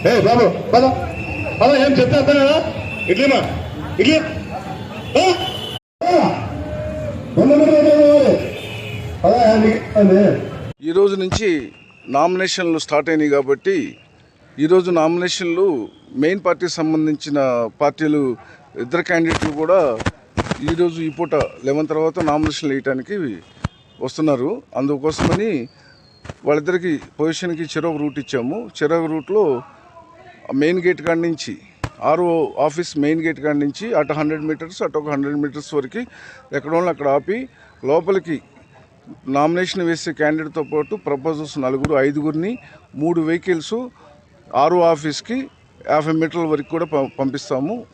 ఏ బాబు పద పద, ఏం చెప్తే అర్థం కదా. ఇడ్లీమా ఇడ్లీ ఈ రోజు నుంచి నామినేషన్లు స్టార్ట్ అయినాయి కాబట్టి ఈరోజు నామినేషన్లు మెయిన్ పార్టీకి సంబంధించిన పార్టీలు ఇద్దరు క్యాండిడేట్లు కూడా ఈరోజు ఈ పూట 11 తర్వాత నామినేషన్లు వేయడానికి వస్తున్నారు. అందుకోసమని వాళ్ళిద్దరికి పొజిషన్కి చెరొక రూట్ ఇచ్చాము. చెరొక రూట్లో మెయిన్ గేట్ కాడి నుంచి ఆర్ఓ ఆఫీస్ మెయిన్ గేట్ కాడి నుంచి అటు 100 మీటర్స్ అటు ఒక 100 మీటర్స్ వరకు ఎక్కడ వాళ్ళు అక్కడ ఆపి లోపలికి నామినేషన్ వేసే క్యాండిడేట్తో పాటు ప్రపోజల్స్ 4 5గురిని 3 వెహికల్స్ ఆర్ఓ ఆఫీస్కి 50 మీటర్ల వరకు కూడా పంపిస్తాము.